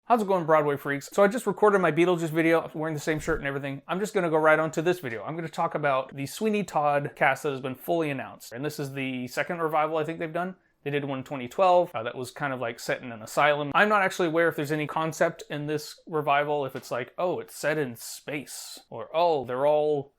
How's it going, Broadway freaks? So I just recorded my Beetlejuice video, wearing the same shirt and everything. I'm just gonna go right on to this video. I'm gonna talk about the Sweeney Todd cast that has been fully announced. And this is the second revival I think they've done. They did one in 2012 that was kind of like set in an asylum. I'm not actually aware if there's any concept in this revival, if it's like, oh, it's set in space, or oh, they're all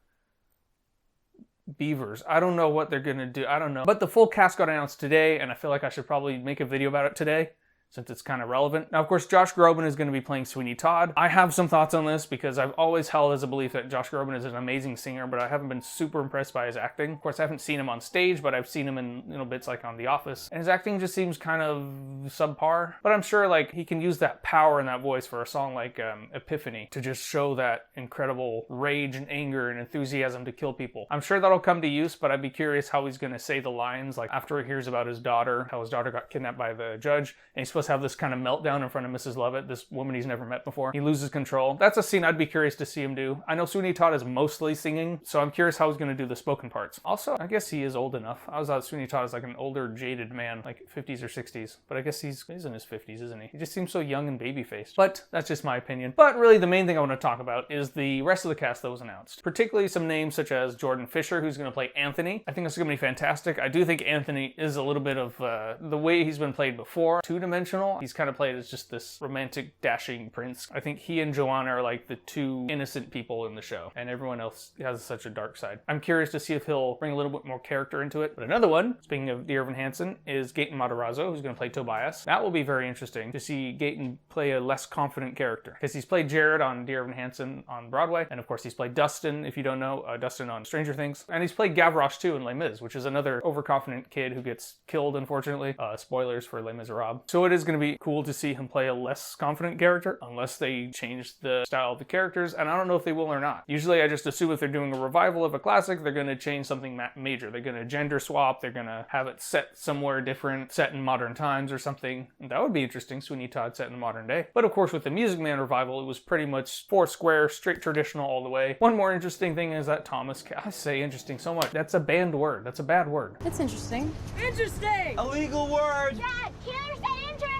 beavers. I don't know what they're gonna do. I don't know. But the full cast got announced today, and I feel like I should probably make a video about it today, since it's kind of relevant. Now, of course, Josh Groban is going to be playing Sweeney Todd. I have some thoughts on this because I've always held as a belief that Josh Groban is an amazing singer, but I haven't been super impressed by his acting. Of course, I haven't seen him on stage, but I've seen him in bits like on The Office. And his acting just seems kind of subpar. But I'm sure like he can use that power and that voice for a song like Epiphany to just show that incredible rage and anger and enthusiasm to kill people. I'm sure that'll come to use, but I'd be curious how he's going to say the lines, like after he hears about his daughter, how his daughter got kidnapped by the judge, and he's supposed to have this kind of meltdown in front of Mrs. Lovett, this woman he's never met before. He loses control. That's a scene I'd be curious to see him do. I know Sweeney Todd is mostly singing, so I'm curious how he's going to do the spoken parts. Also, I guess he is old enough. I was thought Sweeney Todd is like an older, jaded man, like 50s or 60s, but I guess he's in his 50s, isn't he? He just seems so young and baby-faced. But that's just my opinion. But really, the main thing I want to talk about is the rest of the cast that was announced. Particularly some names such as Jordan Fisher, who's going to play Anthony. I think that's going to be fantastic. I do think Anthony is a little bit of the way he's been played before, two-dimensional. He's kind of played as just this romantic, dashing prince. I think he and Joanna are like the two innocent people in the show, and everyone else has such a dark side. I'm curious to see if he'll bring a little bit more character into it. But another one, speaking of Dear Evan Hansen, is Gaten Matarazzo, who's going to play Tobias. That will be very interesting to see Gaten play a less confident character, because he's played Jared on Dear Evan Hansen on Broadway, and of course he's played Dustin, if you don't know, Dustin on Stranger Things, and he's played Gavroche too in Les Mis, which is another overconfident kid who gets killed, unfortunately. Spoilers for Les Miserables. So it is going to be cool to see him play a less confident character, unless they change the style of the characters, and I don't know if they will or not. Usually I just assume if they're doing a revival of a classic, they're going to change something major. They're going to gender swap, they're going to have it set somewhere different, set in modern times or something. And that would be interesting, Sweeney Todd set in the modern day. But of course with the Music Man revival, it was pretty much four square, straight traditional all the way. One more interesting thing is that I say interesting so much. That's a banned word. That's a bad word. It's interesting. Interesting! A legal word! Dad, Taylor said interesting!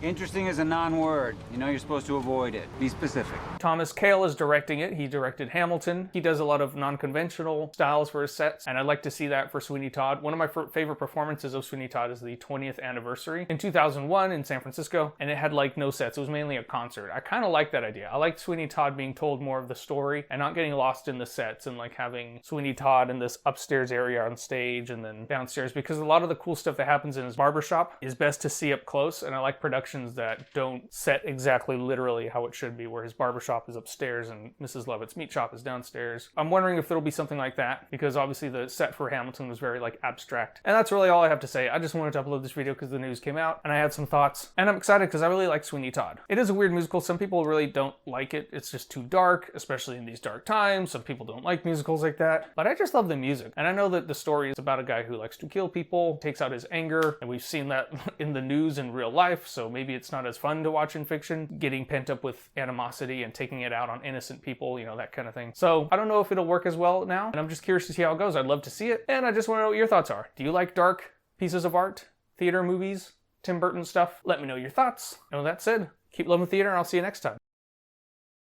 Interesting is a non-word. You know you're supposed to avoid it. Be specific. Thomas Kail is directing it. He directed Hamilton. He does a lot of non-conventional styles for his sets, and I'd like to see that for Sweeney Todd. One of my favorite performances of Sweeney Todd is the 20th anniversary in 2001 in San Francisco, and it had like no sets. It was mainly a concert. I kind of like that idea. I like Sweeney Todd being told more of the story and not getting lost in the sets and like having Sweeney Todd in this upstairs area on stage and then downstairs, because a lot of the cool stuff that happens in his barbershop is best to see up close, and I like productions that don't set exactly literally how it should be, where his barbershop is upstairs and Mrs. Lovett's meat shop is downstairs. I'm wondering if there'll be something like that, because obviously the set for Hamilton was very like abstract. And that's really all I have to say. I just wanted to upload this video because the news came out and I had some thoughts, and I'm excited because I really like Sweeney Todd. It is a weird musical. Some people really don't like it. It's just too dark, especially in these dark times. Some people don't like musicals like that, but I just love the music. And I know that the story is about a guy who likes to kill people, takes out his anger, and we've seen that in the news in real life, so maybe it's not as fun to watch in fiction, getting pent up with animosity and taking it out on innocent people, you know, that kind of thing. So I don't know if it'll work as well now, and I'm just curious to see how it goes. I'd love to see it, and I just want to know what your thoughts are. Do you like dark pieces of art, theater, movies, Tim Burton stuff? Let me know your thoughts. And with that said, keep loving theater, and I'll see you next time.